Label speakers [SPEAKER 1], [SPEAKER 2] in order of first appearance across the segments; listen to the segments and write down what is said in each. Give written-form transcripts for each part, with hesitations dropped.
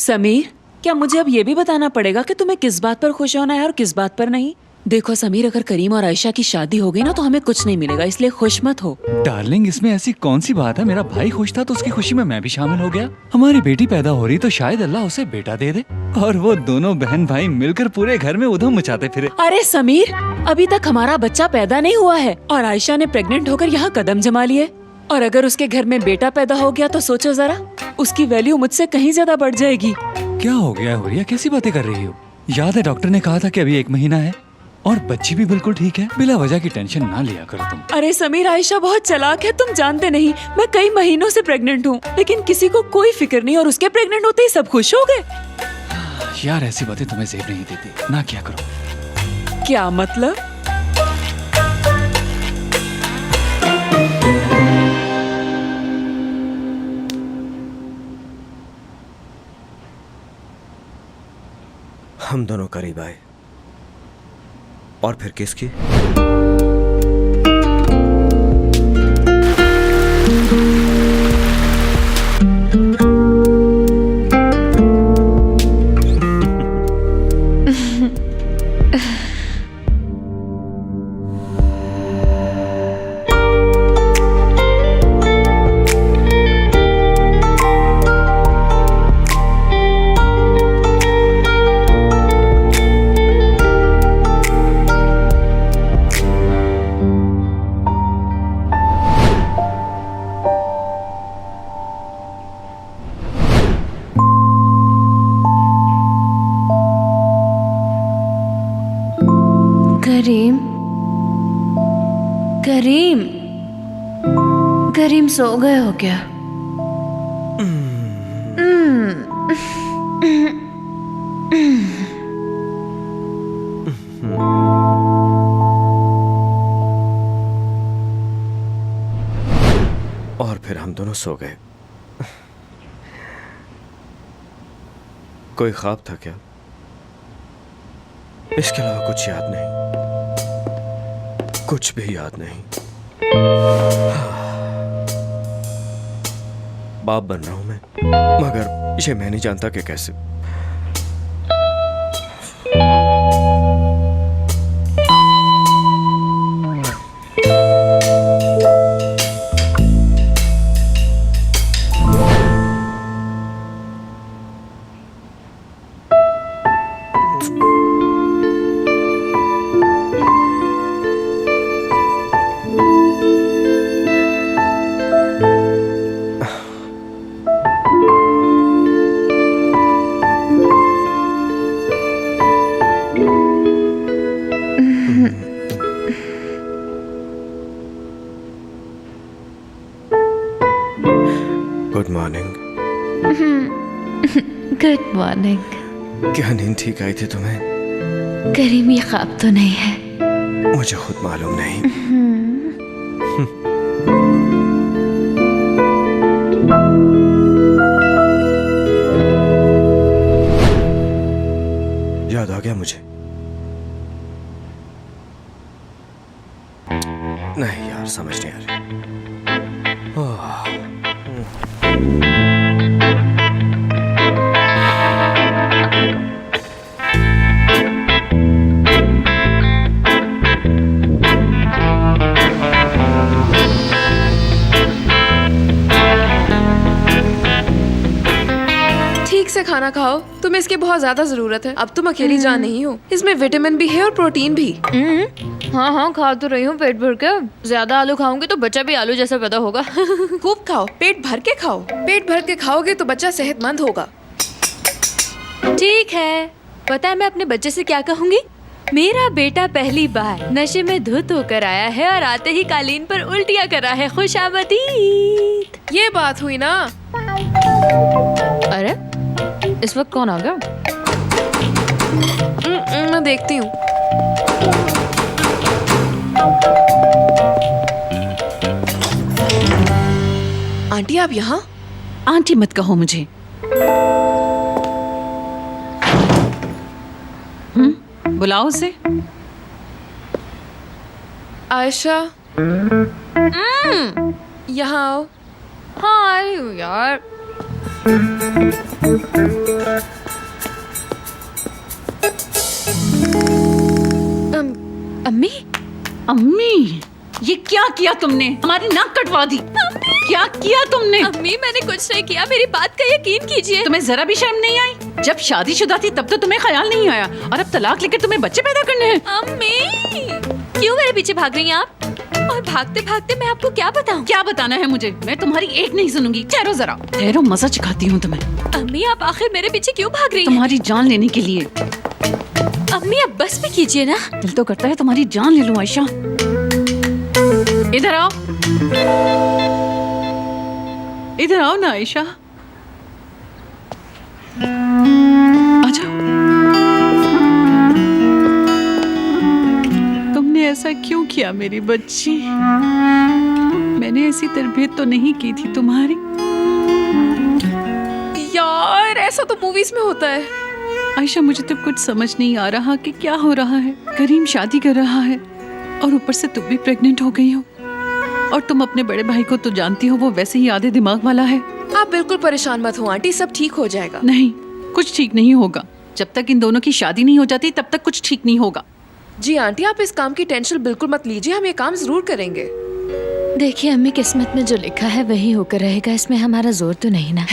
[SPEAKER 1] समीर, क्या मुझे अब ये भी बताना पड़ेगा कि तुम्हें किस बात पर खुश होना है और किस बात पर नहीं? देखो समीर, अगर करीम और आयशा की शादी हो गई ना तो हमें कुछ नहीं मिलेगा, इसलिए खुश मत हो।
[SPEAKER 2] डार्लिंग, इसमें ऐसी कौन सी बात है? मेरा भाई खुश था तो उसकी खुशी में मैं भी शामिल हो गया। हमारी बेटी पैदा हो रही तो शायद अल्लाह उसे बेटा दे दे और वो दोनों बहन भाई मिलकर पूरे घर में उधम मचाते फिरे।
[SPEAKER 1] अरे समीर, अभी तक हमारा बच्चा पैदा नहीं हुआ है और आयशा ने प्रेग्नेंट होकर यहाँ कदम जमा लिए। और अगर उसके घर में बेटा पैदा हो गया तो सोचो जरा, उसकी वैल्यू मुझसे कहीं ज्यादा बढ़ जाएगी।
[SPEAKER 2] क्या हो गया हुरिया, कैसी बातें कर रही हो? याद है डॉक्टर ने कहा था कि अभी 1 महीना है और बच्ची भी बिल्कुल ठीक है। बिला वजह की टेंशन ना लिया करो तुम।
[SPEAKER 1] अरे समीर, आयशा बहुत चालाक है, तुम जानते नहीं। मैं कई महीनों से प्रेग्नेंट हूँ, लेकिन किसी को कोई फिक्र नहीं और उसके प्रेग्नेंट होते ही सब खुश हो गए।
[SPEAKER 2] यार ऐसी बातें तुम्हें जेब नहीं देती, ना क्या करो।
[SPEAKER 1] क्या मतलब?
[SPEAKER 3] हम दोनों करीब आए और फिर किसकी?
[SPEAKER 4] करीम, करीम, करीम सो गए हो क्या?
[SPEAKER 3] और फिर हम दोनों सो गए। कोई ख्वाब था क्या? इसके अलावा कुछ याद नहीं, कुछ भी याद नहीं। बाप बन रहा हूं मैं, मगर ये मैं नहीं जानता कि कैसे। Good morning.
[SPEAKER 4] Good morning.
[SPEAKER 3] क्या नींद ठीक आई थी तुम्हें?
[SPEAKER 4] करीम, ये ख्वाब तो नहीं है।
[SPEAKER 3] मुझे खुद मालूम नहीं। याद आ गया मुझे। नहीं यार, समझ नहीं आ रही।
[SPEAKER 5] ठीक से खाना खाओ, तुम्हें इसकी बहुत ज्यादा जरूरत है। अब तुम अकेली जान नहीं हो, इसमें विटामिन भी है और प्रोटीन भी।
[SPEAKER 4] हाँ हाँ, खा तो रही हूँ पेट भर के। ज्यादा आलू खाऊंगी तो बच्चा भी आलू जैसा पैदा होगा।
[SPEAKER 5] खूब खाओ, पेट भर के खाओ। पेट भर के खाओगे तो बच्चा सेहतमंद होगा।
[SPEAKER 4] ठीक है, पता है मैं अपने बच्चे से क्या कहूँगी? मेरा बेटा पहली बार नशे में धुत होकर आया है और आते ही कालीन पर उल्टियाँ करा है। खुशामदीद।
[SPEAKER 5] ये बात हुई ना।
[SPEAKER 4] अरे इस वक्त कौन आ गया?
[SPEAKER 5] मैं देखती हूँ। आंटी, आप यहाँ?
[SPEAKER 1] आंटी मत कहो मुझे। बुलाओ उसे।
[SPEAKER 5] आयशा, यहाँ आओ।
[SPEAKER 4] हाँ आ रही हूँ यार। अम्मी,
[SPEAKER 6] अम्मी, ये क्या किया तुमने? हमारी नाक कटवा दी। क्या किया तुमने?
[SPEAKER 4] अम्मी मैंने कुछ नहीं किया, मेरी बात का यकीन कीजिए।
[SPEAKER 6] तुम्हें जरा भी शर्म नहीं आई? जब शादीशुदा थी तब तो तुम्हें ख्याल नहीं आया, और अब तलाक लेकर तुम्हें बच्चे पैदा करने हैं।
[SPEAKER 4] अम्मी, क्यों मेरे पीछे भाग रही हैं आप? और भागते भागते मैं आपको क्या बताऊं?
[SPEAKER 6] क्या बताना है मुझे? मैं तुम्हारी एक नहीं सुनूंगी। ठहरो जरा, ठहरो, मजा सिखाती हूँ तुम्हें।
[SPEAKER 4] अम्मी आप आखिर मेरे पीछे क्यों भाग रही हैं?
[SPEAKER 6] तुम्हारी जान लेने के लिए।
[SPEAKER 4] अम्मी अब बस भी कीजिए ना।
[SPEAKER 6] दिल तो करता है तुम्हारी जान ले लूं आयशा। इधर आओ, इधर आओ ना आयशा, आ जाओ। तुमने ऐसा क्यों किया मेरी बच्ची? मैंने ऐसी तरबियत तो नहीं की थी तुम्हारी।
[SPEAKER 5] यार ऐसा तो मूवीज में होता है।
[SPEAKER 6] आयशा मुझे तो कुछ समझ नहीं आ रहा कि क्या हो रहा है। करीम शादी कर रहा है और ऊपर से तुम भी प्रेग्नेंट हो गई हो, और तुम अपने बड़े भाई को तो जानती हो, वो वैसे ही आधे दिमाग वाला है।
[SPEAKER 5] आप बिल्कुल परेशान मत हो आंटी, सब ठीक हो जाएगा।
[SPEAKER 6] नहीं, कुछ ठीक नहीं होगा। जब तक इन दोनों की शादी नहीं हो जाती तब तक कुछ ठीक नहीं होगा।
[SPEAKER 5] जी आंटी आप इस काम की टेंशन बिल्कुल मत लीजिए, हम ये काम जरूर करेंगे।
[SPEAKER 4] देखिए अम्मी, किस्मत में जो लिखा है वही होकर रहेगा, इसमें हमारा जोर तो नहीं ना।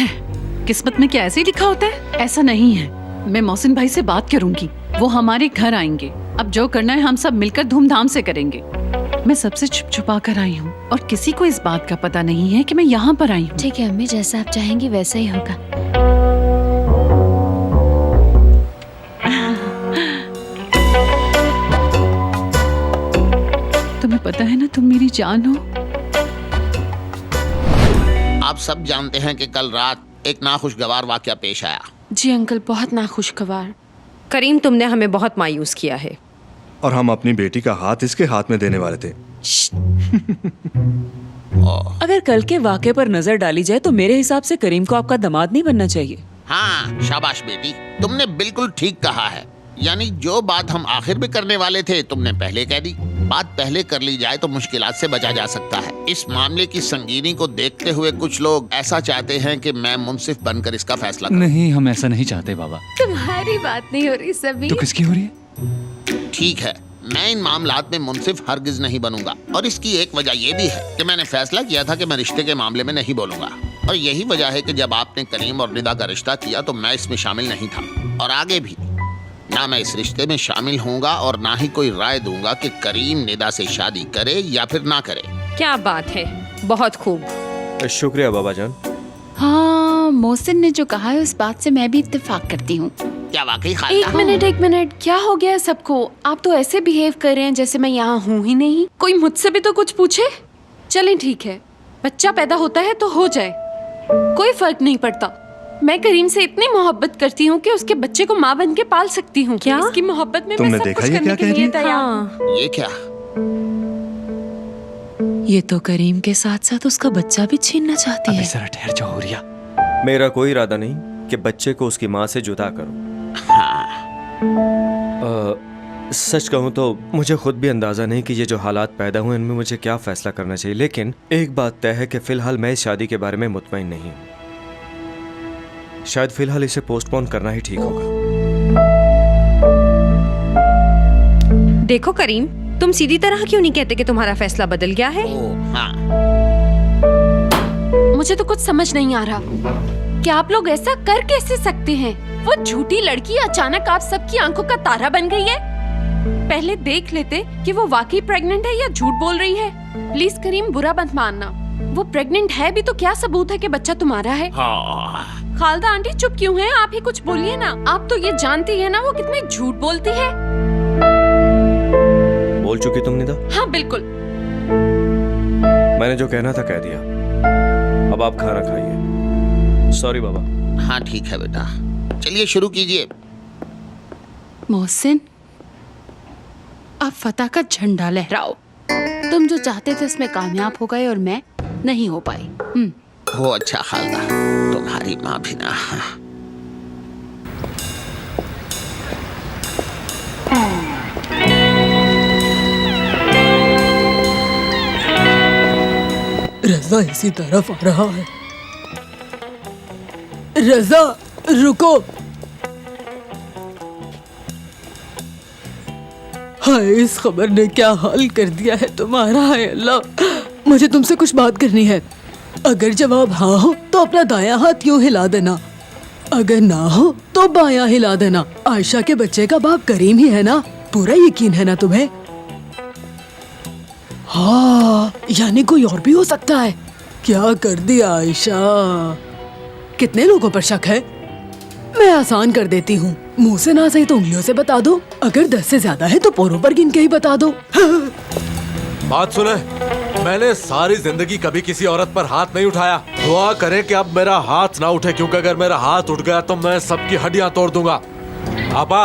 [SPEAKER 6] किस्मत में क्या ऐसे ही लिखा होता है? ऐसा नहीं है। मैं मोहसिन भाई से बात करूंगी, वो हमारे घर आएंगे। अब जो करना है हम सब मिलकर धूमधाम से करेंगे। मैं सबसे छुप छुपा कर आई हूँ और किसी को इस बात का पता नहीं है कि मैं यहाँ पर आई हूँ।
[SPEAKER 4] ठीक है अम्मी, जैसा आप चाहेंगी वैसा ही होगा।
[SPEAKER 6] तुम्हें पता है ना, तुम मेरी जान हो।
[SPEAKER 7] आप सब जानते हैं कि कल रात एक नाखुशगवार वाकया पेश आया।
[SPEAKER 5] जी अंकल, बहुत नाखुशगवार।
[SPEAKER 8] करीम, तुमने हमें बहुत मायूस किया है।
[SPEAKER 3] और हम अपनी बेटी का हाथ इसके हाथ में देने वाले थे।
[SPEAKER 1] अगर कल के वाक़े पर नजर डाली जाए तो मेरे हिसाब से करीम को आपका दामाद नहीं बनना चाहिए।
[SPEAKER 7] हाँ, शाबाश बेटी, तुमने बिल्कुल ठीक कहा है। यानी जो बात हम आखिर में करने वाले थे तुमने पहले कह दी। बात पहले कर ली जाए तो मुश्किलात से बचा जा सकता है। इस मामले की संगीनी को देखते हुए कुछ लोग ऐसा चाहते हैं कि मैं मुंसिफ बनकर इसका फैसला करूं।
[SPEAKER 2] नहीं, हम ऐसा नहीं चाहते बाबा।
[SPEAKER 4] तुम्हारी बात नहीं हो रही सभी।
[SPEAKER 2] तो किसकी हो रही है?
[SPEAKER 7] ठीक है, मैं इन मामलात में मुंसिफ हरगिज नहीं बनूंगा, और इसकी एक वजह यह भी है कि मैंने फैसला किया था कि मैं रिश्ते के मामले में नहीं बोलूंगा। और यही वजह है कि जब आपने करीम और निदा का रिश्ता किया तो मैं इसमें शामिल नहीं था, और आगे भी ना मैं इस रिश्ते में शामिल होऊंगा और ना ही कोई राय दूंगा कि करीम निदा से शादी करे या फिर ना करे।
[SPEAKER 8] क्या बात है, बहुत खूब।
[SPEAKER 3] शुक्रिया बाबा जान।
[SPEAKER 6] हाँ, मोहसिन ने जो कहा है उस बात से मैं भी इत्तेफाक करती हूँ।
[SPEAKER 7] क्या वाकई
[SPEAKER 5] एक
[SPEAKER 7] खाला?
[SPEAKER 5] मिनट, क्या हो गया है सबको? आप तो ऐसे बिहेव कर रहे हैं जैसे मैं यहाँ हूँ ही नहीं। कोई मुझसे भी तो कुछ पूछे। चलें ठीक है, बच्चा पैदा होता है तो हो जाए, कोई फर्क नहीं पड़ता। मैं करीम से इतनी मोहब्बत करती हूँ कि उसके बच्चे को माँ बन के पाल सकती हूँ।
[SPEAKER 8] क्या?
[SPEAKER 5] इसकी मोहब्बत में
[SPEAKER 3] तुमने
[SPEAKER 5] मैं सब
[SPEAKER 3] देखा
[SPEAKER 5] कुछ
[SPEAKER 3] ये
[SPEAKER 5] करने
[SPEAKER 3] क्या
[SPEAKER 5] के
[SPEAKER 3] कह रही
[SPEAKER 5] लिए
[SPEAKER 3] है?
[SPEAKER 5] तैयार हूँ।
[SPEAKER 8] हाँ।
[SPEAKER 7] ये क्या?
[SPEAKER 1] ये तो करीम के साथ साथ उसका बच्चा भी छीनना चाहती
[SPEAKER 2] अबे
[SPEAKER 1] है।
[SPEAKER 2] जरा ठहर जाओ हुरिया।
[SPEAKER 3] मेरा कोई इरादा नहीं कि बच्चे को उसकी माँ से जुदा करूं। सच कहूं तो मुझे खुद भी अंदाजा नहीं कि ये जो हालात पैदा हुए इनमें मुझे क्या फैसला करना चाहिए। लेकिन एक बात तय है कि फिलहाल मैं इस शादी के बारे में मुतमईन नहीं हूं। शायद फिलहाल इसे पोस्टपोन करना ही ठीक होगा।
[SPEAKER 8] देखो करीम, तुम सीधी तरह क्यों नहीं कहते कि तुम्हारा फैसला बदल गया है?
[SPEAKER 7] हाँ,
[SPEAKER 5] मुझे तो कुछ समझ नहीं आ रहा कि आप लोग ऐसा कर कैसे सकते हैं। वो झूठी लड़की अचानक आप सबकी आंखों का तारा बन गई है। पहले देख लेते कि वो वाकई प्रेग्नेंट है या झूठ बोल रही है। प्लीज करीम, बुरा मत मानना। वो प्रेग्नेंट है भी तो क्या सबूत है कि बच्चा तुम्हारा है?
[SPEAKER 7] हाँ।
[SPEAKER 5] खालदा आंटी चुप क्यों हैं? आप ही कुछ बोलिए ना। आप तो ये जानती है ना वो कितने झूठ बोलती है।
[SPEAKER 3] बोल चुकी तुम निदा?
[SPEAKER 5] हाँ बिल्कुल।
[SPEAKER 3] मैंने जो कहना था कह दिया। अब आप खाना खाइए। सॉरी बाबा।
[SPEAKER 7] हाँ ठीक है बेटा, चलिए शुरू कीजिए।
[SPEAKER 6] मोहसिन, अब फतह का झंडा लहराओ। तुम जो चाहते थे उसमें कामयाब हो गए और मैं नहीं हो पाई।
[SPEAKER 7] हो अच्छा खालदा, तुम्हारी माँ भी ना।
[SPEAKER 9] रजा इसी तरफ आ रहा है। रजा रुको। हाय, इस खबर ने क्या हाल कर दिया है तुम्हारा। हाय अल्लाह, मुझे तुमसे कुछ बात करनी है। अगर जवाब हाँ हो तो अपना दायां हाथ यूं हिला देना, अगर ना हो तो बायां हिला देना। आयशा के बच्चे का बाप करीम ही है ना? पूरा यकीन है ना तुम्हें? हाँ, यानी कोई और भी हो सकता है। क्या कर दिया आयशा? कितने लोगों पर शक है? मैं आसान कर देती हूँ, मुंह से ना सही तो उंगलियों से बता दो। अगर 10 से ज्यादा है तो पोरों पर गिन के ही बता दो।
[SPEAKER 10] बात सुने, मैंने सारी जिंदगी कभी किसी औरत पर हाथ नहीं उठाया। दुआ करें कि अब मेरा हाथ ना उठे, क्योंकि अगर मेरा हाथ उठ गया तो मैं सबकी हड्डियां तोड़ दूंगा। आपा,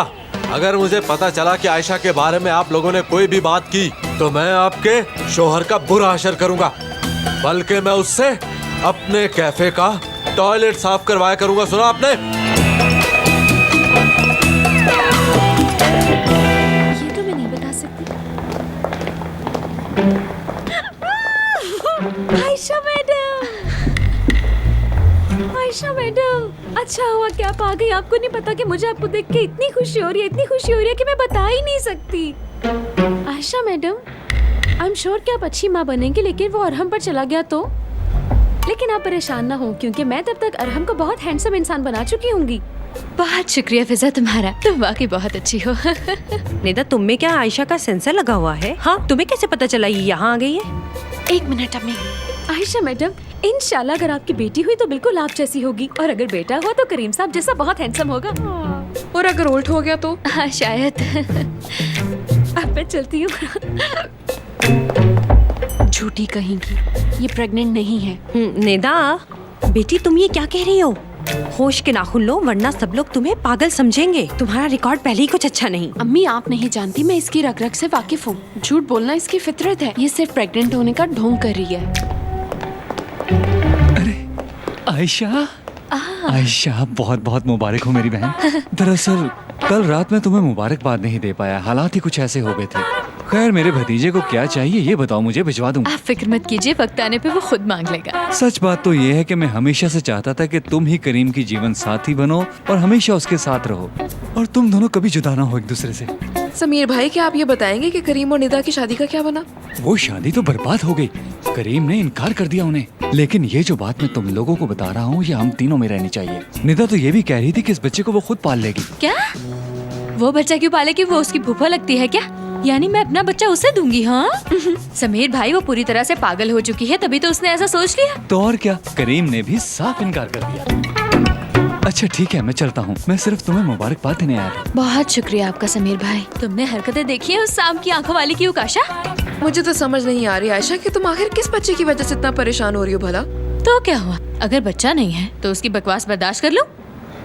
[SPEAKER 10] अगर मुझे पता चला कि आयशा के बारे में आप लोगों ने कोई भी बात की तो मैं आपके शोहर का बुरा असर करूंगा, बल्कि मैं उससे अपने कैफे का टॉयलेट साफ करवाया करूंगा। सुना आपने?
[SPEAKER 4] ये तो मैं नहीं बता सकती। आयशा मैडम, आयशा मैडम, अच्छा हुआ कि आप आ गई। आपको नहीं पता कि मुझे आपको देख के इतनी खुशी हो रही है, इतनी खुशी हो रही है कि मैं बता ही नहीं सकती। Ayesha madam, I am sure कि आप अच्छी माँ बनेंगी, लेकिन वो अरहम पर चला गया तो? लेकिन आप परेशान ना हो, क्योंकि मैं तब तक अरहम को बहुत हैंडसम इंसान बना चुकी होंगी। बहुत शुक्रिया फिजा तुम्हारा, तुम वाकई बहुत अच्छी हो।
[SPEAKER 8] निदा, तुम में क्या आयशा का सेंसर लगा हुआ है? हाँ, तुम्हें कैसे पता चला ये यहाँ आ गई है?
[SPEAKER 4] 1 मिनट अम्मी। आयशा मैडम, इंशाल्लाह अगर आपकी बेटी हुई तो बिल्कुल आप जैसी होगी, और अगर बेटा हुआ तो करीम साहब जैसा बहुत हैंडसम होगा। और अगर उल्ट हो गया तो? हाँ, शायद। अब मैं चलती हूँ।
[SPEAKER 5] झूठी कहेंगी, ये प्रेग्नेंट नहीं है।
[SPEAKER 8] निदा बेटी, तुम ये क्या कह रही हो? होश के नाखून लो, वरना सब लोग तुम्हें पागल समझेंगे। तुम्हारा रिकॉर्ड पहले ही कुछ अच्छा नहीं।
[SPEAKER 5] अम्मी, आप नहीं जानती, मैं इसकी रग रग से वाकिफ हूँ। झूठ बोलना इसकी फितरत है। ये सिर्फ प्रेग्नेंट होने का ढोंग कर रही है।
[SPEAKER 2] आयशा, आयशा, बहुत बहुत मुबारक हो मेरी बहन। दरअसल कल रात में तुम्हें मुबारकबाद नहीं दे पाया, हालात ही कुछ ऐसे हो गए थे। खैर, मेरे भतीजे को क्या चाहिए ये बताओ, मुझे भिजवा दूंगा।
[SPEAKER 4] आप फिक्र मत कीजिए, वक्त आने पे वो खुद मांग लेगा।
[SPEAKER 2] सच बात तो ये है कि मैं हमेशा से चाहता था कि तुम ही करीम की जीवन साथी बनो और हमेशा उसके साथ रहो, और तुम दोनों कभी जुदा ना हो एक दूसरे से।
[SPEAKER 11] समीर भाई, क्या आप ये बताएंगे कि करीम और निदा की शादी का क्या बना?
[SPEAKER 2] वो शादी तो बर्बाद हो गई, करीम ने इनकार कर दिया उन्हें। लेकिन ये जो बात मैं तुम लोगों को बता रहा हूँ, ये हम तीनों में रहनी चाहिए। निदा तो ये भी कह रही थी कि इस बच्चे को वो खुद पाल लेगी।
[SPEAKER 4] क्या? वो बच्चा क्यों पालेगी? वो उसकी फूफा लगती है क्या? यानी मैं अपना बच्चा उसे दूंगी? हाँ। समीर भाई, वो पूरी तरह से पागल हो चुकी है, तभी तो उसने ऐसा सोच लिया।
[SPEAKER 2] तो और क्या, करीम ने भी साफ इनकार कर दिया। अच्छा ठीक है, मैं चलता हूँ, मैं सिर्फ तुम्हें मुबारकबाद देने आया था।
[SPEAKER 4] बहुत शुक्रिया आपका समीर भाई। तुमने हरकतें देखी है उस सांप की आंखों वाली की, उकाशा?
[SPEAKER 11] मुझे तो समझ नहीं आ रही आयशा कि तुम आखिर किस बच्चे की वजह से इतना परेशान हो रही हो भला?
[SPEAKER 4] तो क्या हुआ, अगर बच्चा नहीं है तो उसकी बकवास बर्दाश्त कर लो।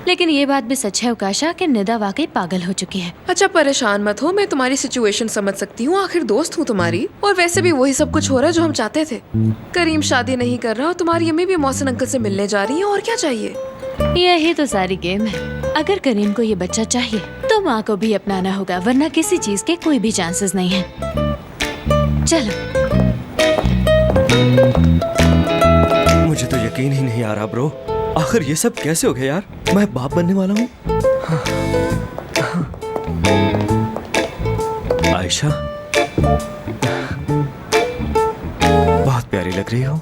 [SPEAKER 4] लेकिन ये बात भी सच है उकाशा कि निदा वाकई पागल हो चुकी है।
[SPEAKER 11] अच्छा परेशान मत हो, मैं तुम्हारी सिचुएशन समझ सकती हूँ, आखिर दोस्त हूँ तुम्हारी। और वैसे भी वही सब कुछ हो रहा है जो हम चाहते थे। करीम शादी नहीं कर रहा और तुम्हारी अम्मी भी मोहसिन अंकल से मिलने जा रही है, और क्या चाहिए?
[SPEAKER 4] यही तो सारी गेम है। अगर करीम को ये बच्चा चाहिए तो माँ को भी अपनाना होगा, वरना किसी चीज के कोई भी चांसेस नहीं है। चलो।
[SPEAKER 3] मुझे तो यकीन ही नहीं आ रहा ब्रो, आखिर ये सब कैसे हो गया यार? मैं बाप बनने वाला हूँ। आयशा, बहुत प्यारी लग रही हो।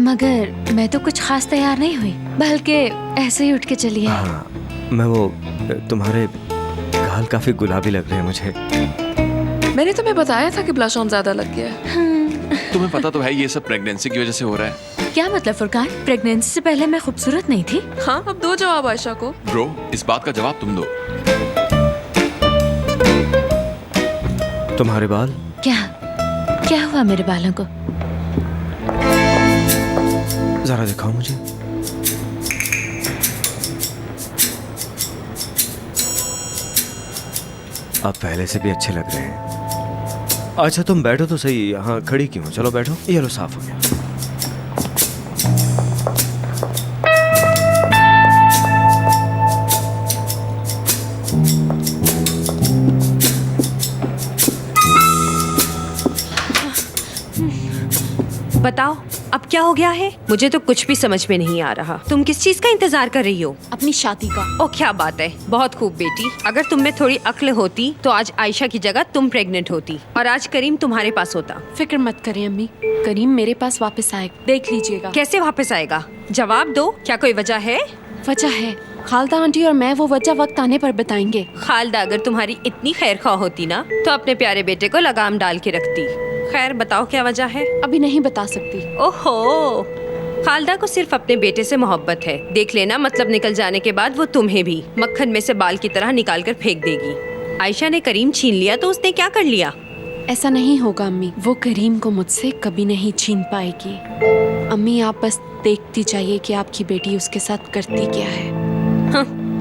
[SPEAKER 4] मगर मैं तो कुछ खास तैयार नहीं हुई, बल्कि ऐसे ही उठ के चली आई।
[SPEAKER 3] हाँ, मैं वो तुम्हारे गाल काफी गुलाबी लग रहे हैं मुझे।
[SPEAKER 11] मैंने तुम्हें बताया था कि ब्लश ऑन ज्यादा लग गया है।
[SPEAKER 12] तुम्हें पता तो है ये सब प्रेगनेंसी की वजह से हो रहा है।
[SPEAKER 4] क्या मतलब फुरकान, प्रेगनेंसी से पहले मैं खूबसूरत नहीं थी?
[SPEAKER 11] हाँ, अब दो जवाब आयशा को।
[SPEAKER 12] ब्रो, इस बात का जवाब तुम दो।
[SPEAKER 3] तुम्हारे बाल?
[SPEAKER 4] क्या हुआ मेरे बालों को?
[SPEAKER 3] जरा दिखाओ मुझे। अब पहले से भी अच्छे लग रहे हैं। अच्छा तुम बैठो तो सही, यहाँ खड़ी क्यों? चलो बैठो, ये लो साफ हो गया।
[SPEAKER 8] बताओ अब क्या हो गया है? मुझे तो कुछ भी समझ में नहीं आ रहा। तुम किस चीज का इंतजार कर रही हो?
[SPEAKER 5] अपनी शादी का।
[SPEAKER 8] ओ क्या बात है, बहुत खूब बेटी। अगर तुम में थोड़ी अक्ल होती तो आज आयशा की जगह तुम प्रेग्नेंट होती और आज करीम तुम्हारे पास होता।
[SPEAKER 5] फिक्र मत करें अम्मी, करीम मेरे पास वापस आएगा, देख लीजिएगा।
[SPEAKER 8] कैसे वापस आएगा? जवाब दो, क्या कोई वजह है?
[SPEAKER 5] वजह है, खालदा आंटी और मैं वो वजह वक्त आने पर बताएंगे।
[SPEAKER 8] खालदा अगर तुम्हारी इतनी खैरख्वाह होती ना तो अपने प्यारे बेटे को लगाम डाल के रखती। खैर बताओ क्या वजह है?
[SPEAKER 5] अभी नहीं बता सकती।
[SPEAKER 8] ओहो, खालदा को सिर्फ अपने बेटे से मोहब्बत है। देख लेना, मतलब निकल जाने के बाद वो तुम्हें भी मक्खन में से बाल की तरह निकाल कर फेंक देगी। आयशा ने करीम छीन लिया तो उसने क्या कर लिया?
[SPEAKER 5] ऐसा नहीं होगा अम्मी, वो करीम को मुझसे कभी नहीं छीन पाएगी। अम्मी आप बस देखती जाइए कि आपकी बेटी उसके साथ करती क्या है।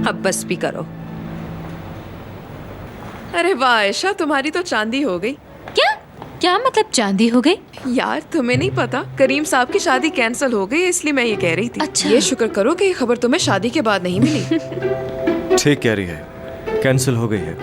[SPEAKER 8] अब बस भी करो।
[SPEAKER 11] अरे वाह आयशा, तुम्हारी तो चांदी हो गई।
[SPEAKER 4] क्या मतलब चांदी हो गई?
[SPEAKER 11] यार तुम्हें नहीं पता, करीम साहब की शादी कैंसिल हो गई, इसलिए मैं ये कह रही थी।
[SPEAKER 4] अच्छा।
[SPEAKER 11] ये शुक्र करो कि ये खबर तुम्हें शादी के बाद नहीं मिली।
[SPEAKER 3] ठीक कह रही है, कैंसिल हो गई है।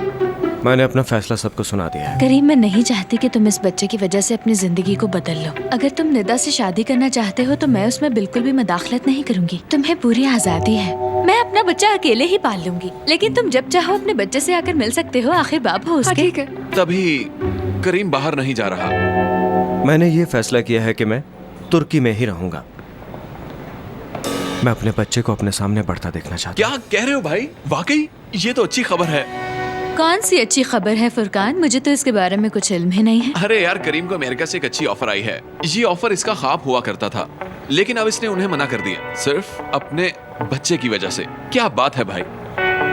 [SPEAKER 3] मैंने अपना फैसला सबको सुना दिया है।
[SPEAKER 4] करीम, मैं नहीं चाहती कि तुम इस बच्चे की वजह से अपनी जिंदगी को बदल लो। अगर तुम निदा से शादी करना चाहते हो तो मैं उसमें बिल्कुल भी मदाखलत नहीं करूंगी। तुम्हें पूरी आजादी है। मैं अपना बच्चा अकेले ही पाल लूंगी, लेकिन तुम जब चाहो अपने बच्चे से आकर मिल सकते हो। आखिर बाप हो उसके।
[SPEAKER 11] ठीक है।
[SPEAKER 12] तभी करीम बाहर नहीं जा रहा।
[SPEAKER 3] मैंने ये फैसला किया है कि मैं तुर्की में ही रहूंगा। मैं अपने बच्चे को अपने सामने बढ़ता देखना चाहता हूँ।
[SPEAKER 12] क्या कह रहे हो भाई? वाकई ये तो अच्छी खबर है।
[SPEAKER 4] कौन सी अच्छी खबर है फुरकान? मुझे तो इसके बारे में कुछ इल्म ही नहीं है।
[SPEAKER 12] अरे यार, करीम को अमेरिका से एक अच्छी ऑफर आई है। ये ऑफर इसका ख्वाब हुआ करता था, लेकिन अब इसने उन्हें मना कर दिया, सिर्फ अपने बच्चे की वजह से। क्या बात है भाई।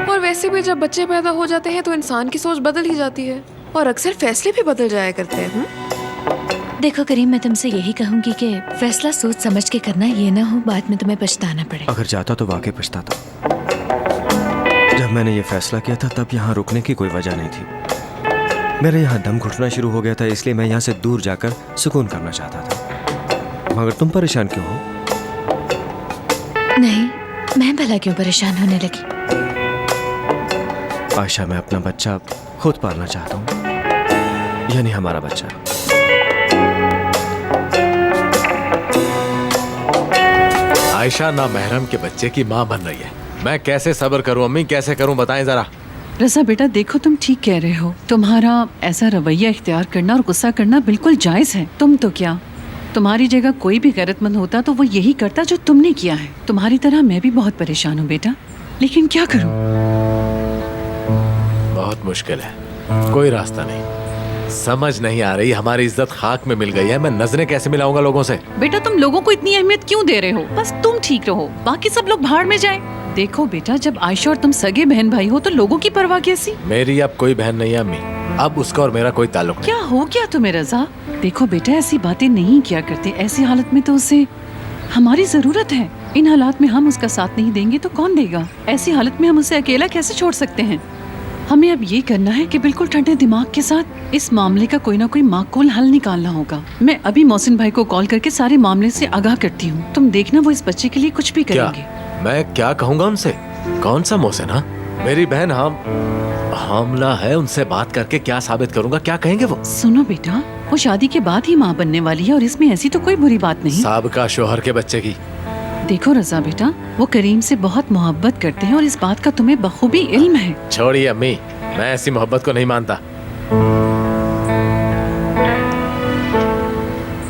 [SPEAKER 11] और वैसे भी जब बच्चे पैदा हो जाते हैं तो इंसान की सोच बदल ही जाती है और अक्सर फैसले भी बदल जाया करते हैं।
[SPEAKER 4] देखो करीम, मैं तुमसे यही कहूंगी कि फैसला सोच समझ के करना, ये ना हो बाद में तुम्हें पछताना पड़े।
[SPEAKER 3] अगर जाता तो वाकई पछताता। जब मैंने ये फैसला किया था तब यहाँ रुकने की कोई वजह नहीं थी। मेरे यहाँ दम घुटना शुरू हो गया था, इसलिए मैं यहाँ से दूर जाकर सुकून करना चाहता था। मगर तुम परेशान क्यों हो?
[SPEAKER 4] नहीं, मैं भला क्यों परेशान होने लगी?
[SPEAKER 3] आयशा, मैं अपना बच्चा खुद पालना चाहता हूँ, यानी हमारा बच्चा।
[SPEAKER 10] आयशा ना महरम के बच्चे की माँ बन रही है। मैं कैसे सब्र करूं अम्मी, कैसे करूं बताएं जरा।
[SPEAKER 6] रज़ा बेटा देखो, तुम ठीक कह रहे हो। तुम्हारा ऐसा रवैया इख्तियार करना और गुस्सा करना बिल्कुल जायज है। तुम तो क्या, तुम्हारी जगह कोई भी गैरतमंद होता तो वो यही करता जो तुमने किया है। तुम्हारी तरह मैं भी बहुत परेशान हूँ बेटा, लेकिन क्या करूँ?
[SPEAKER 10] बहुत मुश्किल है, कोई रास्ता नहीं। समझ नहीं आ रही, हमारी इज्जत खाक में मिल गई है। मैं नजरें कैसे मिलाऊंगा लोगों से?
[SPEAKER 6] बेटा तुम लोगों को इतनी अहमियत क्यों दे रहे हो? बस तुम ठीक रहो, बाकी सब लोग भाड़ में जाए। देखो बेटा, जब आयशा और तुम सगे बहन भाई हो तो लोगों की परवाह कैसी?
[SPEAKER 10] मेरी अब कोई बहन नहीं है अम्मी, अब उसका और मेरा कोई ताल्लुक नहीं।
[SPEAKER 6] क्या हो गया तुम्हें रज़ा? देखो बेटा, ऐसी बातें नहीं किया करते। ऐसी हालत में तो उसे हमारी जरूरत है। इन हालात में हम उसका साथ नहीं देंगे तो कौन देगा? ऐसी हालत में हम उसे अकेला कैसे छोड़ सकते हैं? हमें अब ये करना है कि बिल्कुल ठंडे दिमाग के साथ इस मामले का कोई ना कोई माकूल हल निकालना होगा। मैं अभी मोहसिन भाई को कॉल करके सारे मामले से आगाह करती हूँ। तुम देखना, वो इस बच्चे के लिए कुछ भी करेंगे।
[SPEAKER 10] मैं क्या कहूँगा उनसे? कौन सा मोहसिन? हाँ, मेरी बहन हामला है, उनसे बात करके क्या साबित करूँगा? क्या कहेंगे वो?
[SPEAKER 6] सुनो बेटा, वो शादी के बाद ही माँ बनने वाली है और इसमें ऐसी तो कोई बुरी बात नहीं।
[SPEAKER 10] साबिका शोहर के बच्चे की।
[SPEAKER 6] देखो रज़ा बेटा, वो करीम से बहुत मोहब्बत करते हैं और इस बात का तुम्हें बखूबी इल्म है।
[SPEAKER 10] छोड़िए अम्मी, मैं ऐसी मोहब्बत को नहीं मानता।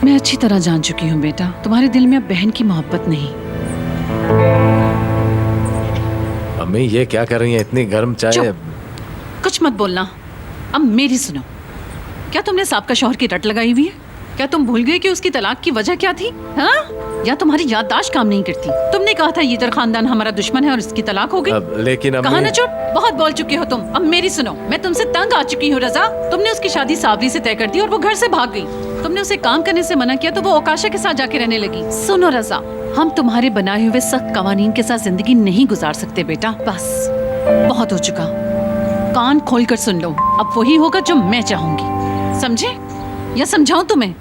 [SPEAKER 6] मैं अच्छी तरह जान चुकी हूँ बेटा, तुम्हारे दिल में अब बहन की मोहब्बत नहीं।
[SPEAKER 10] अम्मी ये क्या कर रही हैं? इतनी गर्म चाय।
[SPEAKER 6] कुछ मत बोलना। अब मेरी सुनो, क्या तुमने साहब शौहर की रट लगाई हुई है? क्या तुम भूल गए कि उसकी तलाक की वजह क्या थी? हाँ? या तुम्हारी याददाश्त काम नहीं करती? तुमने कहा था ये खानदान हमारा दुश्मन है और इसकी तलाक हो गई।
[SPEAKER 10] लेकिन
[SPEAKER 6] कहा ना चुप, बहुत बोल चुके हो तुम। अब मेरी सुनो, मैं तुमसे तंग आ चुकी हूँ रज़ा। तुमने उसकी शादी सावरी से तय कर दी और वो घर से भाग गई। तुमने उसे काम करने से मना किया तो वो ओकाशा के साथ जाके रहने लगी। सुनो रज़ा, हम तुम्हारे बनाए हुए सख्त कवानीन के साथ जिंदगी नहीं गुजार सकते बेटा। बस बहुत हो चुका, कान खोल कर सुन लो। अब वही होगा जो मैं चाहूंगी, समझे? या समझाऊं तुम्हें?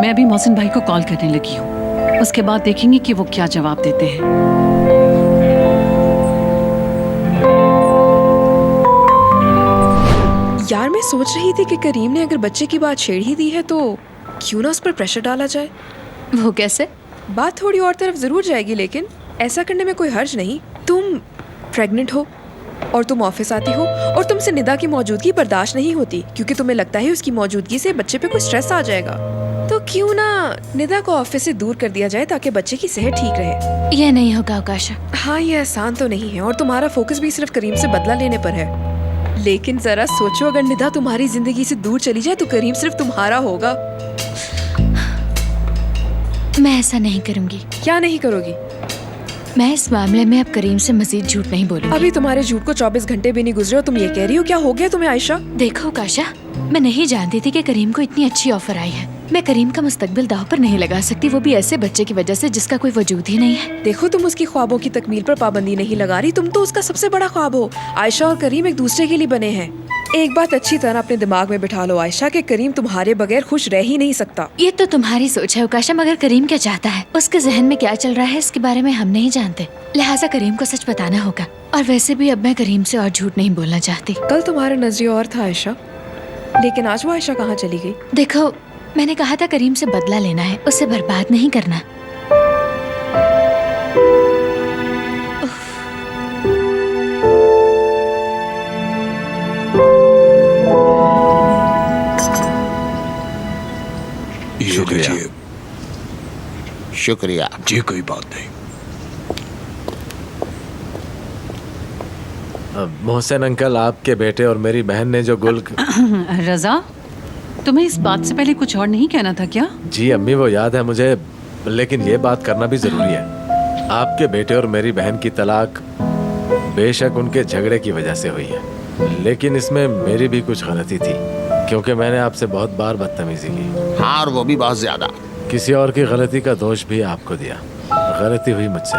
[SPEAKER 6] मैं अभी मोहसिन भाई को कॉल करने लगी हूँ, उसके बाद देखेंगे कि वो क्या जवाब देते हैं।
[SPEAKER 11] यार मैं सोच रही थी कि करीम ने अगर बच्चे की बात छेड़ ही दी है तो क्यों ना उस पर प्रेशर डाला जाए।
[SPEAKER 5] वो कैसे?
[SPEAKER 11] बात थोड़ी और तरफ जरूर जाएगी, लेकिन ऐसा करने में कोई हर्ज नहीं। तुम प्रेग्नेंट हो और तुम ऑफिस आती हो और तुमसे निदा की मौजूदगी बर्दाश्त नहीं होती क्योंकि तुम्हें लगता है उसकी मौजूदगी से बच्चे पे कोई स्ट्रेस आ जाएगा। तो क्यों ना निदा को ऑफिस से दूर कर दिया जाए ताकि बच्चे की सेहत ठीक रहे।
[SPEAKER 5] ये नहीं होगा आकाशा।
[SPEAKER 11] हाँ, ये आसान तो नहीं है और तुम्हारा फोकस भी सिर्फ करीम से बदला लेने पर है। लेकिन जरा सोचो, अगर निदा तुम्हारी जिंदगी से दूर चली जाए तो करीम सिर्फ तुम्हारा होगा।
[SPEAKER 5] मैं ऐसा नहीं करूंगी।
[SPEAKER 11] क्या नहीं करोगी?
[SPEAKER 5] मैं इस मामले में अब करीम से मजीद झूठ नहीं बोलूंगी।
[SPEAKER 11] अभी तुम्हारे झूठ को 24 घंटे भी नहीं गुजरे और तुम ये कह रही हो। क्या हो गया तुम्हें आयशा?
[SPEAKER 5] देखो आकाशा, मैं नहीं जानती थी कि करीम को इतनी अच्छी ऑफर आई है। मैं करीम का मुस्तकबिल दाव पर नहीं लगा सकती, वो भी ऐसे बच्चे की वजह से जिसका कोई वजूद ही नहीं है।
[SPEAKER 11] देखो, तुम उसकी ख्वाबों की तकमील पर पाबंदी नहीं लगा रही, तुम तो उसका सबसे बड़ा ख्वाब हो। आयशा और करीम एक दूसरे के लिए बने हैं। एक बात अच्छी तरह अपने दिमाग में बिठा लो आयशा, कि करीम तुम्हारे बगैर खुश रह ही नहीं सकता।
[SPEAKER 5] ये तो तुम्हारी सोच है आकाशा, मगर करीम क्या चाहता है, उसके जहन में क्या चल रहा है, इसके बारे में हम नहीं जानते। लिहाजा करीम को सच बताना होगा। और वैसे भी अब मैं करीम से और झूठ नहीं बोलना चाहती।
[SPEAKER 11] कल तुम्हारा नजरिया और था आयशा, लेकिन आज वो आयशा कहाँ चली गई?
[SPEAKER 5] देखो, मैंने कहा था करीम से बदला लेना है, उसे बर्बाद नहीं करना।
[SPEAKER 10] शुक्रिया।
[SPEAKER 7] शुक्रिया
[SPEAKER 10] जी, कोई बात नहीं।
[SPEAKER 13] मोहसिन अंकल, आपके बेटे और मेरी बहन ने जो गुल
[SPEAKER 6] रजा, तुम्हें इस बात से पहले कुछ और नहीं कहना था क्या?
[SPEAKER 13] जी अम्मी, वो याद है मुझे, लेकिन ये बात करना भी जरूरी है। आपके बेटे और मेरी बहन की तलाक बेशक उनके झगड़े की वजह से हुई है, लेकिन इसमें मेरी भी कुछ गलती थी क्योंकि मैंने आपसे बहुत बार बदतमीजी की।
[SPEAKER 7] हाँ, और वो भी बहुत ज्यादा।
[SPEAKER 13] किसी और की गलती का दोष भी आपको दिया। गलती हुई मुझसे,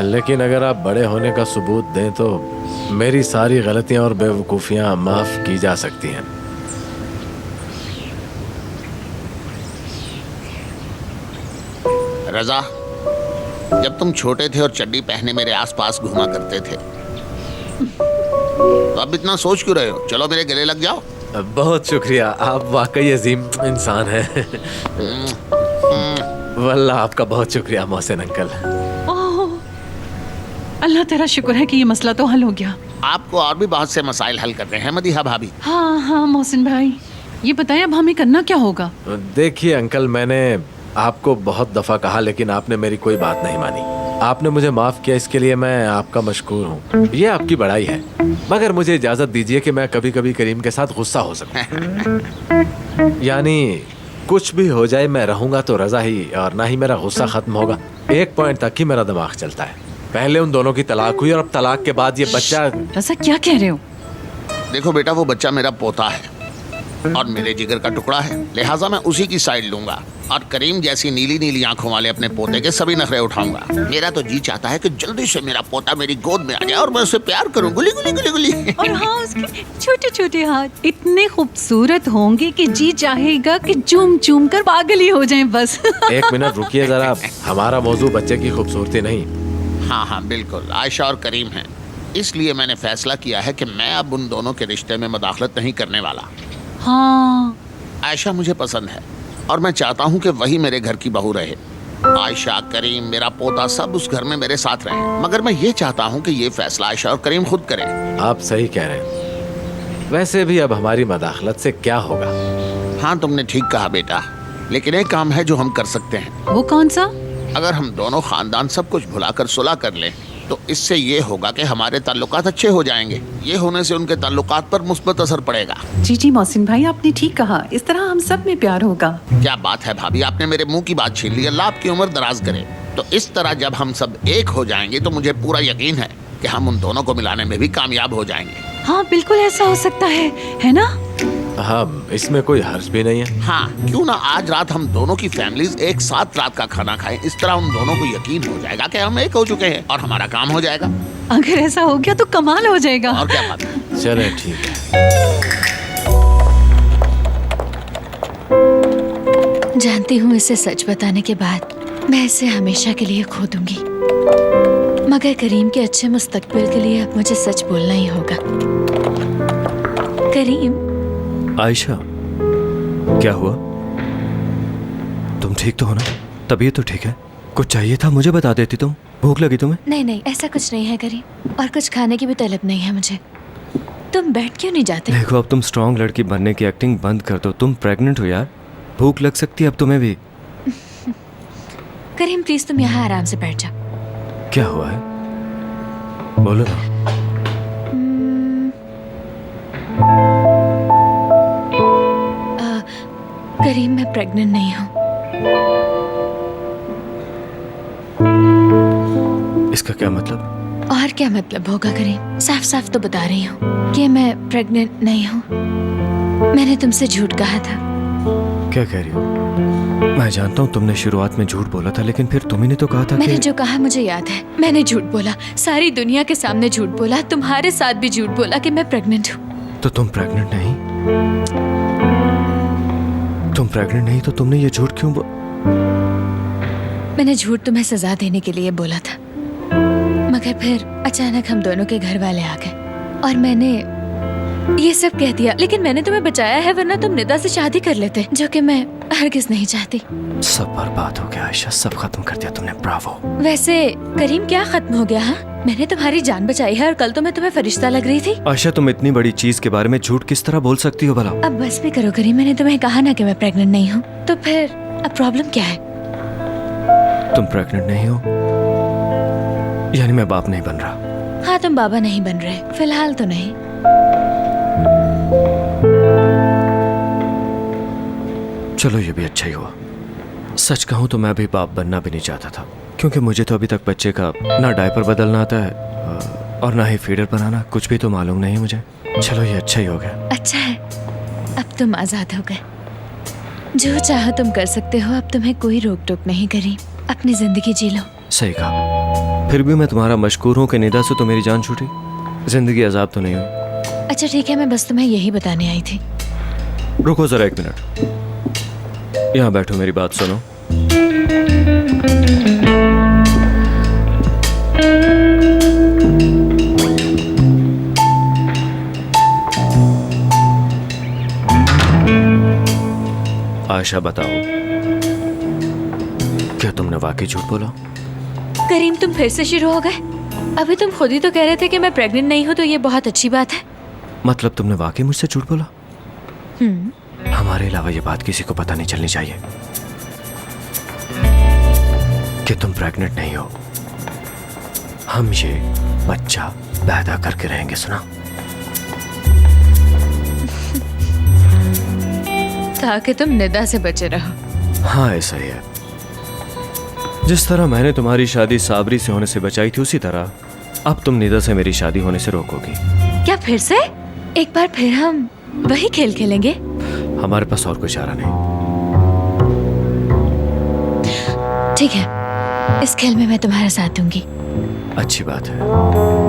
[SPEAKER 13] लेकिन अगर आप बड़े होने का सबूत दें तो मेरी सारी गलतियां और बेवकूफ़ियां माफ़ की जा सकती हैं।
[SPEAKER 7] रजा, जब तुम छोटे थे और चड्डी पहने मेरे आसपास घूमा करते थे, तो अब इतना सोच क्यों रहे हो? चलो मेरे गले लग जाओ।
[SPEAKER 13] बहुत शुक्रिया, आप वाकई अजीम इंसान हैं। वल्लाह आपका बहुत शुक्रिया मोहसिन अंकल।
[SPEAKER 6] ओह, अल्लाह तेरा शुक्र है कि ये मसला तो हल हो गया।
[SPEAKER 7] आपको और भी बहुत से मसाइल हल करने हैं मदीहा भाभी।
[SPEAKER 6] हाँ हाँ मोहसिन भाई, ये बताएं अब हमें करना क्या होगा?
[SPEAKER 13] देखिए अंकल, मैंने आपको बहुत दफ़ा कहा लेकिन आपने मेरी कोई बात नहीं मानी। आपने मुझे माफ़ किया, इसके लिए मैं आपका मशकूर हूँ। ये आपकी बड़ाई है, मगर मुझे इजाज़त दीजिए कि मैं कभी कभी करीम के साथ गुस्सा हो सकूँ। यानी कुछ भी हो जाए, मैं रहूँगा तो रज़ा ही, और ना ही मेरा गुस्सा ख़त्म होगा। एक पॉइंट तक ही मेरा दिमाग चलता है। पहले उन दोनों की तलाक हुई और अब तलाक के बाद ये बच्चा।
[SPEAKER 6] रज़ा, क्या कह रहे हो?
[SPEAKER 7] देखो बेटा, वो बच्चा मेरा पोता है और मेरे जिगर का टुकड़ा है, लिहाजा मैं उसी की साइड लूंगा और करीम जैसी नीली नीली आंखों वाले अपने पोते के सभी नखरे उठाऊंगा। मेरा तो जी चाहता है कि जल्दी से मेरा पोता मेरी गोद में आ जाए और मैं उससे प्यार करूं, गुली गुली गुली गुली।
[SPEAKER 6] और हाँ, उसके छोटे छोटे हाथ इतने खूबसूरत होंगे कि जी चाहेगा कि चूम चूम कर पागल ही हो जाएं बस।
[SPEAKER 13] एक मिनट रुकिए जरा, हमारा मौजू बच्चे की खूबसूरती नहीं।
[SPEAKER 7] हाँ हाँ बिल्कुल, आयशा और करीम हैं, इसलिए मैंने फैसला किया है कि मैं अब उन दोनों के रिश्ते में मदाखलत नहीं करने वाला।
[SPEAKER 6] हाँ,
[SPEAKER 7] आयशा मुझे पसंद है और मैं चाहता हूँ कि वही मेरे घर की बहू रहे। आयशा, करीम, मेरा पोता सब उस घर में मेरे साथ रहें, मगर मैं ये चाहता हूँ कि ये फैसला आयशा और करीम खुद करें।
[SPEAKER 13] आप सही कह रहे हैं। वैसे भी अब हमारी मदाखलत से क्या होगा?
[SPEAKER 7] हाँ, तुमने ठीक कहा बेटा, लेकिन एक काम है जो हम कर सकते हैं।
[SPEAKER 6] वो कौन सा?
[SPEAKER 7] अगर हम दोनों खानदान सब कुछ भुलाकर सुलह कर लें तो इससे ये होगा कि हमारे ताल्लुकात अच्छे हो जाएंगे। ये होने से उनके ताल्लुकात पर मुस्बत असर पड़ेगा।
[SPEAKER 6] जी जी मोहसिन भाई, आपने ठीक कहा, इस तरह हम सब में प्यार होगा।
[SPEAKER 7] क्या बात है भाभी, आपने मेरे मुंह की बात छीन ली। अल्लाह आपकी उम्र दराज करे। तो इस तरह जब हम सब एक हो जाएंगे तो मुझे पूरा यकीन है कि हम उन दोनों को मिलाने में भी कामयाब हो जाएंगे।
[SPEAKER 6] हाँ बिल्कुल ऐसा हो सकता है ना?
[SPEAKER 13] हाँ, इसमें कोई हर्ज भी नहीं है।
[SPEAKER 7] हाँ, क्यों ना आज रात हम दोनों की फैमिलीज एक साथ रात का खाना खाएं। इस तरह उन दोनों को यकीन हो जाएगा कि हम एक हो चुके हैं और हमारा काम हो जाएगा।
[SPEAKER 6] अगर ऐसा हो गया तो कमाल हो जाएगा।
[SPEAKER 7] और क्या बात है।
[SPEAKER 13] चले ठीक है।
[SPEAKER 5] जानती हूँ इसे सच बताने के बाद मैं इसे हमेशा के लिए खो दूंगी, मगर करीम के अच्छे मुस्तकबिल के लिए अब मुझे सच बोलना ही होगा। करीम,
[SPEAKER 3] आयशा, क्या हुआ? तुम ठीक तो हो ना? तबीयत तो ठीक है? कुछ चाहिए था मुझे बता देती तुम। भूख लगी तुम्हें?
[SPEAKER 4] नहीं नहीं, ऐसा कुछ नहीं है करीम, और कुछ खाने की भी तलब नहीं है मुझे। तुम बैठ क्यों नहीं जाते?
[SPEAKER 3] देखो, अब तुम स्ट्रांग लड़की बनने की एक्टिंग बंद कर दो। तुम प्रेग्नेंट हो यार, भूख लग सकती है अब तुम्हें भी।
[SPEAKER 4] करीम प्लीज तुम यहाँ आराम से बैठ जाओ।
[SPEAKER 3] क्या हुआ है? बोलो ना।
[SPEAKER 4] करीम मैं प्रेग्नेंट नहीं हूँ।
[SPEAKER 3] इसका क्या मतलब?
[SPEAKER 4] और क्या मतलब होगा करीम? साफ साफ तो बता रही हूँ कि मैं प्रेग्नेंट नहीं हूँ। मैंने तुमसे झूठ कहा था।
[SPEAKER 3] क्या कह रही हो? मैं जानता हूँ तुमने शुरुआत में झूठ बोला था, लेकिन फिर तुम ही ने तो कहा था
[SPEAKER 4] मैंने
[SPEAKER 3] कि...
[SPEAKER 4] जो कहा मुझे याद है। मैंने झूठ बोला, सारी दुनिया के सामने झूठ बोला, तुम्हारे साथ भी झूठ बोला कि मैं प्रेग्नेंट हूँ।
[SPEAKER 3] तो तुम प्रेग्नेंट नहीं? तुम प्रेग्नेंट नहीं तो तुमने ये झूठ क्यों
[SPEAKER 4] मैंने झूठ तुम्हें सजा देने के लिए बोला था, मगर फिर अचानक हम दोनों के घर वाले आ गए और मैंने ये सब कह दिया। लेकिन मैंने तुम्हें बचाया है, वरना तुम निदा से शादी कर लेते, जो कि मैं हरगिज नहीं चाहती।
[SPEAKER 3] सब बर्बाद हो गया आयशा, सब खत्म कर दिया तुमने। ब्रावो।
[SPEAKER 4] वैसे करीम क्या खत्म हो गया? हाँ, मैंने तुम्हारी जान बचाई है और कल तो मैं तुम्हें फरिश्ता लग रही थी।
[SPEAKER 3] आयशा, तुम इतनी बड़ी चीज के बारे में झूठ किस तरह बोल सकती हो भला?
[SPEAKER 4] अब बस भी करो करीम, मैंने तुम्हें कहा ना कि मैं प्रेग्नेंट नहीं हूँ, तो फिर अब प्रॉब्लम क्या है?
[SPEAKER 3] तुम प्रेग्नेंट नहीं हो, यानी मैं बाप नहीं बन रहा।
[SPEAKER 4] हाँ, तुम बाबा नहीं बन रहे, फिलहाल तो नहीं।
[SPEAKER 3] चलो ये भी अच्छा ही हुआ। सच कहूँ तो मैं भी बाप बनना भी नहीं चाहता था, क्योंकि मुझे तो अभी तक बच्चे का ना डायपर बदलना आता है और ना ही फीडर बनाना, कुछ भी तो मालूम नहीं मुझे। चलो ये अच्छा ही हो गया।
[SPEAKER 4] अच्छा है, अब तुम आजाद हो गए, जो चाहो तुम कर सकते हो। अब तुम्हें कोई रोक टोक नहीं करी, अपनी जिंदगी जी लो।
[SPEAKER 3] सही कहा। फिर भी मैं तुम्हारा मशकूर हूँ कि निदा से तो मेरी जान छूटी, जिंदगी अजाब तो नहीं हुई।
[SPEAKER 4] अच्छा ठीक है, मैं बस तुम्हें यही बताने आई थी।
[SPEAKER 3] रुको जरा 1 मिनट, यहाँ बैठो, मेरी बात सुनो। आयशा बताओ, क्या तुमने वाकई झूठ बोला?
[SPEAKER 4] करीम तुम फिर से शुरू हो गए? अभी तुम खुद ही तो कह रहे थे कि मैं प्रेग्नेंट नहीं हूँ, तो ये बहुत अच्छी बात है।
[SPEAKER 3] मतलब तुमने वाकई मुझसे झूठ बोला? हमारे अलावा ये बात किसी को पता नहीं चलनी चाहिए कि तुम प्रेग्नेंट नहीं हो। हम ये बच्चा पैदा करके रहेंगे, सुना?
[SPEAKER 4] ताकि तुम निदा से बचे रहो।
[SPEAKER 3] हाँ ऐसा ही है। जिस तरह मैंने तुम्हारी शादी साबरी से होने से बचाई थी, उसी तरह अब तुम निदा से मेरी शादी होने से रोकोगी।
[SPEAKER 4] क्या फिर से? एक बार फिर हम वही खेल खेलेंगे?
[SPEAKER 3] हमारे पास और कोई चारा नहीं।
[SPEAKER 4] ठीक है, इस खेल में मैं तुम्हारा साथ दूंगी।
[SPEAKER 3] अच्छी बात है।